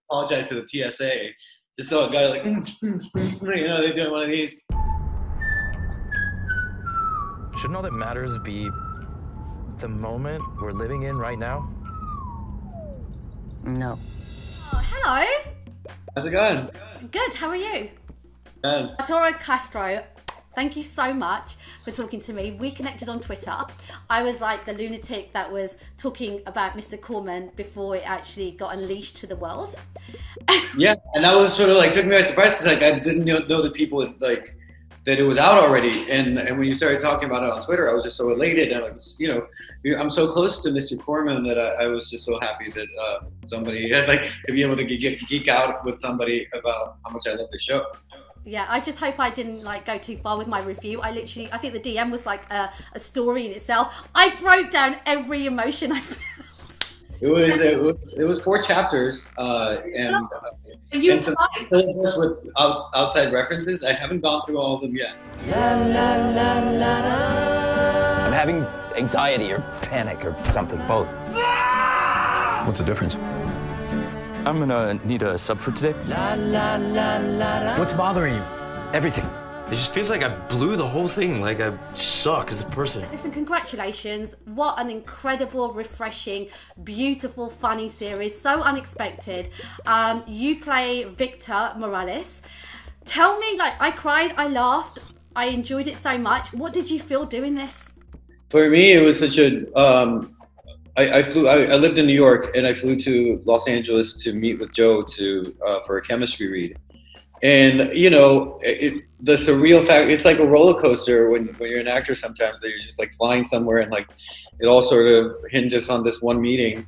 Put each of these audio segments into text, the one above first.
apologize to the TSA. Just so a guy like, you know, they're doing one of these. Shouldn't all that matters be the moment we're living in right now? No. Oh, hello. How's it going? Good, how are you? Good. Arturo Castro, thank you so much for talking to me. We connected on Twitter. I was like the lunatic that was talking about Mr Corman before it actually got unleashed to the world. Yeah, and that was sort of like, took me by surprise, because like I didn't know that people would, like, that it was out already, and when you started talking about it on Twitter, I was just so elated, and I was, you know, I'm so close to Mr. Corman that I was just so happy that somebody had, like, to be able to geek out with somebody about how much I love the show. Yeah, I just hope I didn't like go too far with my review. I think the DM was like a story in itself. I broke down every emotion I felt. It was 4 chapters, and some with outside references. I haven't gone through all of them yet. I'm having anxiety or panic or something, both. What's the difference? I'm gonna need a sub for today. What's bothering you? Everything. It just feels like I blew the whole thing, like I suck as a person. Listen, congratulations. What an incredible, refreshing, beautiful, funny series. So unexpected. You play Victor Morales. Tell me, like, I cried, I laughed, I enjoyed it so much. What did you feel doing this? For me, it was such a, I lived in New York, and I flew to Los Angeles to meet with Joe for a chemistry read. And, you know, the surreal fact, it's like a roller coaster when you're an actor sometimes, that you're just like flying somewhere, and like it all sort of hinges on this one meeting.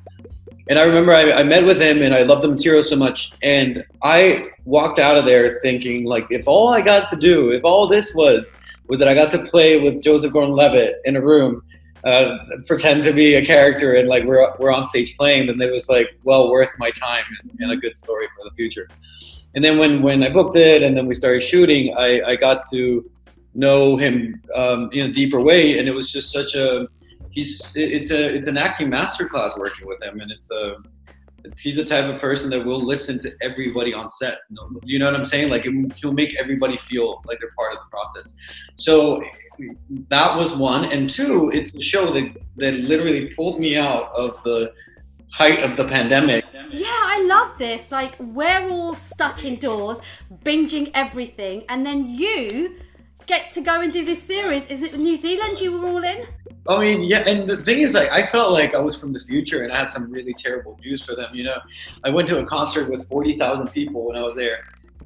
And I remember I met with him, and I loved the material so much, and I walked out of there thinking, like, if all I got to do, if all this was that I got to play with Joseph Gordon-Levitt in a room, pretend to be a character, and like we're on stage playing, then it was like well worth my time, and a good story for the future. And then when I booked it, and then we started shooting, I got to know him in a deeper way, and it was just such a it's an acting masterclass working with him, and he's the type of person that will listen to everybody on set. You know what I'm saying? Like, he'll make everybody feel like they're part of the process. So that was one, and 2, it's a show that literally pulled me out of the height of the pandemic. Yeah, I love this. Like, we're all stuck indoors, binging everything, and then you get to go and do this series. Is it New Zealand you were all in? I mean, yeah, and the thing is, like, I felt like I was from the future, and I had some really terrible news for them, you know? I went to a concert with 40,000 people when I was there,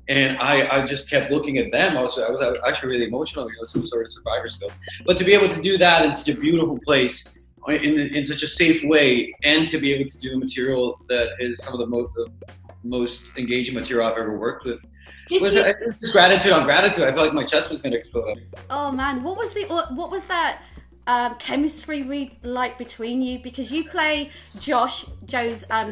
and I just kept looking at them. I was actually really emotional, you know, some sort of survivor stuff. But to be able to do that in such a beautiful place, in such a safe way, and to be able to do material that is some of the most engaging material I've ever worked with, was just gratitude on gratitude. I felt like my chest was going to explode. Oh man, what was that chemistry read like between you? Because you play Joe's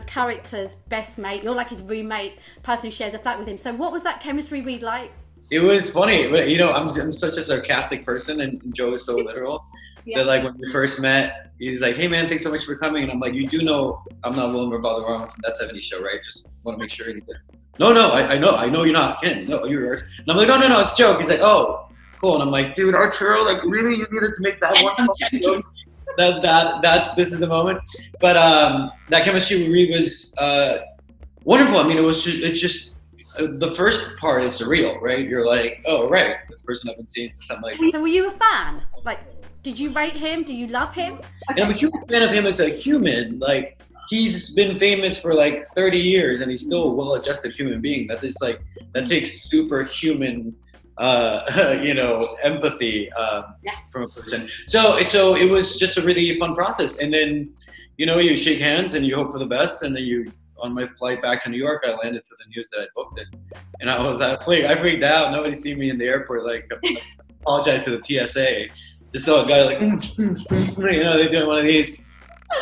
character's best mate. You're like his roommate, person who shares a flat with him. So what was that chemistry read like? It was funny, but you know, I'm such a sarcastic person, and Joe is so literal. Yeah. That, like, when we first met, he's like, "Hey man, thanks so much for coming," and I'm like, "You do know I'm not Wilmer Balderrama from That 70s Show, right? Just want to make sure." He's like, No, I know you're not Ken. No, you're." And I'm like, no, it's a joke. He's like, "Oh, cool." And I'm like, "Dude, Arturo, like, really, you needed to make that one joke?" This is the moment. But that chemistry read was wonderful. I mean, it's just the first part is surreal, right? You're like, "Oh, right, this person I've been seeing since I'm like." So were you a fan? Like, did you rate him? Do you love him? Okay. And I'm a huge fan of him as a human. Like, he's been famous for like 30 years, and he's still a well-adjusted human being. That takes superhuman, you know, empathy yes. from a person. So it was just a really fun process. And then, you know, you shake hands and you hope for the best, and then on my flight back to New York, I landed to the news that I booked it, and I freaked out. Nobody seen me in the airport. Like, apologize to the TSA. Just saw a guy like, you know, they're doing one of these.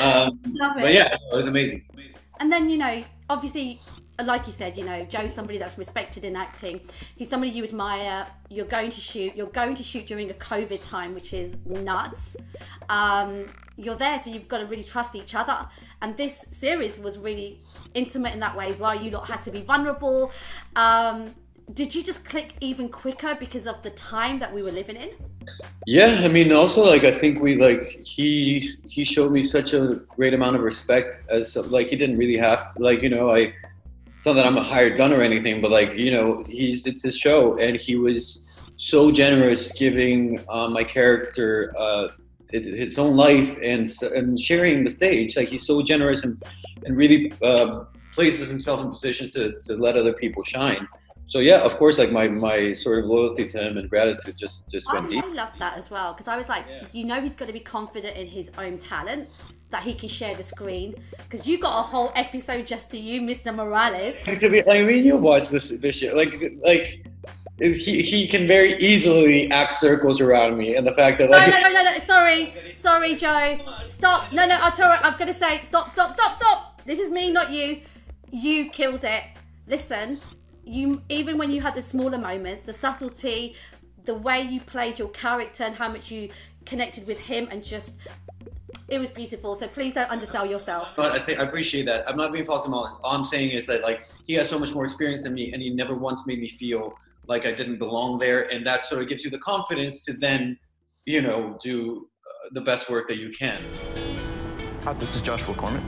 Love it. But yeah, it was amazing. And then, you know, obviously, like you said, you know, Joe's somebody that's respected in acting. He's somebody you admire. You're going to shoot during a COVID time, which is nuts. You're there, so you've got to really trust each other. And this series was really intimate in that way as well. You lot had to be vulnerable. Did you just click even quicker because of the time that we were living in? Yeah, I mean, also, like, I think he showed me such a great amount of respect, as like, he didn't really have to, like, you know, it's not that I'm a hired gun or anything, but like, you know, it's his show, and he was so generous giving my character his own life and sharing the stage. Like, he's so generous and really places himself in positions to let other people shine. So yeah, of course, like my sort of loyalty to him and gratitude just went deep. I love that as well, because I was like, you know, he's got to be confident in his own talent, that he can share the screen, because you got a whole episode just to you, Mr. Morales. I mean, you watch this shit, like he can very easily act circles around me, and the fact that like no, sorry, Joe, stop, no, Arturo, I'm gonna say stop. This is me, not you. You killed it. Listen. You, even when you had the smaller moments, the subtlety, the way you played your character and how much you connected with him, and just, it was beautiful. So please don't undersell yourself. But I appreciate that. I'm not being false. All I'm saying is that, like, he has so much more experience than me, and he never once made me feel like I didn't belong there. And that sort of gives you the confidence to then, you know, do the best work that you can. Hi, this is Joshua Corman.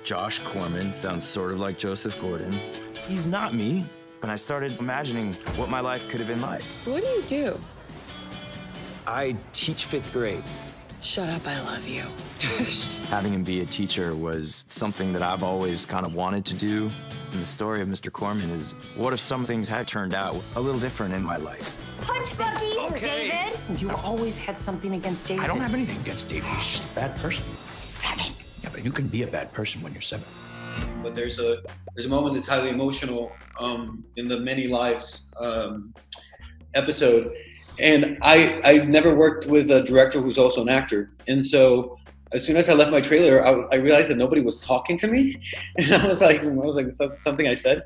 Josh Corman sounds sort of like Joseph Gordon. He's not me. And I started imagining what my life could have been like. So what do you do? I teach 5th grade. Shut up, I love you. Having him be a teacher was something that I've always kind of wanted to do. And the story of Mr. Corman is, what if some things had turned out a little different in my life? Punch Bucky, Okay. David. You always had something against David. I don't have anything against David. He's just a bad person. 7. Yeah, but you can be a bad person when you're 7. But there's a moment that's highly emotional in the Many Lives episode, and I never worked with a director who's also an actor, and so as soon as I left my trailer, I realized that nobody was talking to me, and I was like, something I said,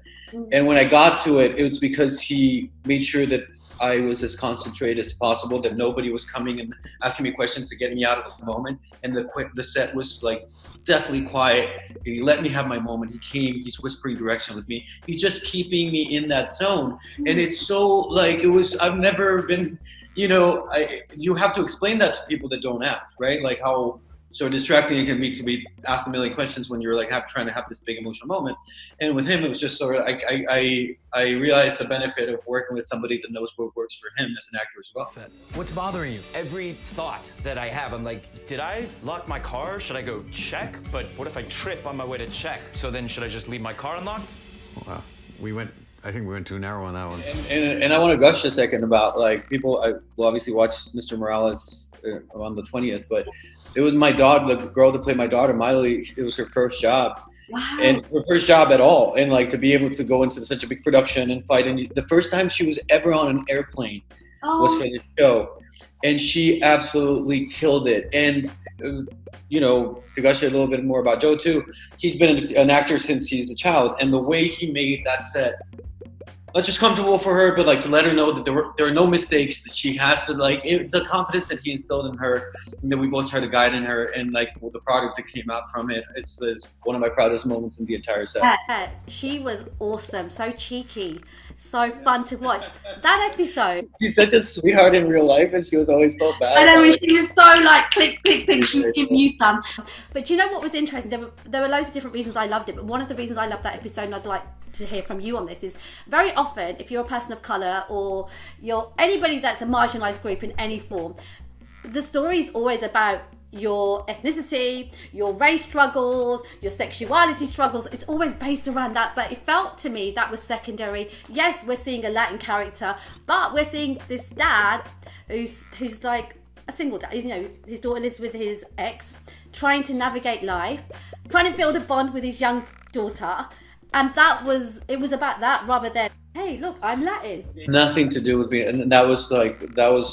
and when I got to it, it was because he made sure that I was as concentrated as possible, that nobody was coming and asking me questions to get me out of the moment, and the set was like definitely quiet. He let me have my moment. He came, he's whispering direction with me. He's just keeping me in that zone. And it's so, like, I've never been, you know, you have to explain that to people that don't act, right? Like how sort of distracting it can be to be asked a million questions when you're like trying to have this big emotional moment. And with him, it was just sort of, I realized the benefit of working with somebody that knows what works for him as an actor as well. What's bothering you? Every thought that I have, I'm like, did I lock my car? Should I go check? But what if I trip on my way to check? So then should I just leave my car unlocked? Wow. I think we went too narrow on that one. And I want to gush a second about, like, people, I will obviously watch Mr. Morales on the 20th, but it was my daughter, the girl that played my daughter, Miley, it was her first job. Wow. And her first job at all. And like to be able to go into such a big production and fight. And the first time she was ever on an airplane was for the show. And she absolutely killed it. And, you know, to gush a little bit more about Joe too, he's been an actor since he's a child. And the way he made that set, not just comfortable for her, but like to let her know that there are no mistakes, that she has to, like, the confidence that he instilled in her, and that we both try to guide in her, and like the product that came out from it is one of my proudest moments in the entire set. Yeah, she was awesome, so cheeky, so fun to watch. That episode. She's such a sweetheart in real life, and she was always felt bad. I know, she was so like click, she's giving you some. But do you know what was interesting? There were loads of different reasons I loved it, but one of the reasons I loved that episode, and I'd like to hear from you on this, is very often if you're a person of colour or you're anybody that's a marginalised group in any form, the story is always about your ethnicity, your race struggles, your sexuality struggles. It's always based around that, but it felt to me that was secondary. Yes, we're seeing a Latin character, but we're seeing this dad who's like a single dad. You know, his daughter lives with his ex, trying to navigate life, trying to build a bond with his young daughter. And it was about that rather than, hey, look, I'm Latin. Nothing to do with me. And that was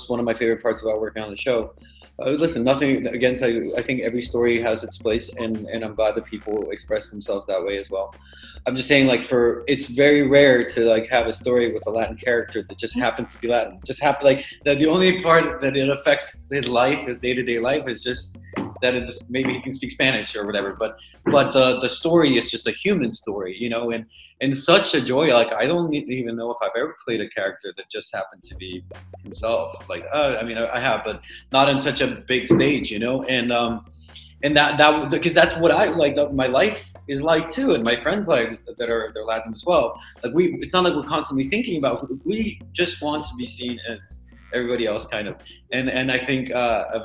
one of my favorite parts about working on the show. Listen, nothing against, I think every story has its place, and I'm glad that people express themselves that way as well. I'm just saying, like, it's very rare to like have a story with a Latin character that just happens to be Latin. Just happen, like, the only part that it affects his life, his day-to-day life, is just that maybe he can speak Spanish or whatever, but the story is just a human story, you know, and such a joy. Like, I don't even know if I've ever played a character that just happened to be himself. Like, I mean, I have, but not on such a big stage, you know, and that because that's what I like. My life is like too, and my friends' lives that are they're Latin as well. Like it's not like we're constantly thinking about. We just want to be seen as everybody else, kind of. And I think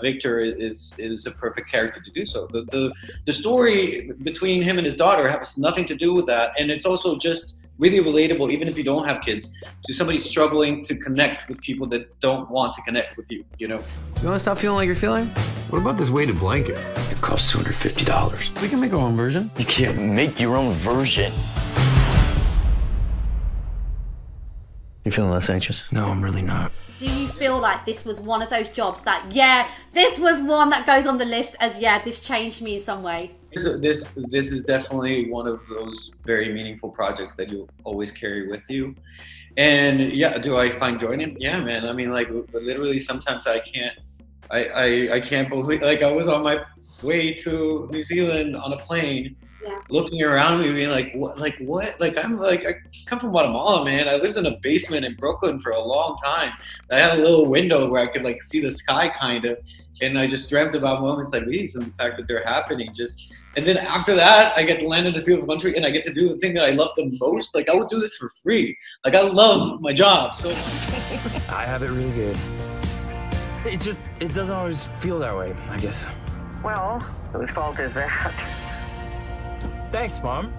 Victor is a perfect character to do so. The story between him and his daughter has nothing to do with that, and it's also just really relatable, even if you don't have kids, to somebody struggling to connect with people that don't want to connect with you, you know? You want to stop feeling like you're feeling? What about this weighted blanket? It costs $250. We can make our own version. You can't make your own version. You feeling less anxious? No, I'm really not. Do you feel like this was one of those jobs that, yeah, this was one that goes on the list as, yeah, this changed me in some way? This is definitely one of those very meaningful projects that you'll always carry with you. And yeah, do I find joy in it? Yeah, man. I mean, like, literally sometimes I can't believe, like, I was on my way to New Zealand on a plane, looking around me being like, what, I come from Guatemala, man. I lived in a basement in Brooklyn for a long time. I had a little window where I could like see the sky kind of, and I just dreamt about moments like these and the fact that they're happening. And then after that, I get to land in this beautiful country and I get to do the thing that I love the most. Like, I would do this for free. Like, I love my job so much. I have it really good. It doesn't always feel that way, I guess. Well, whose fault is that? Thanks, Mom.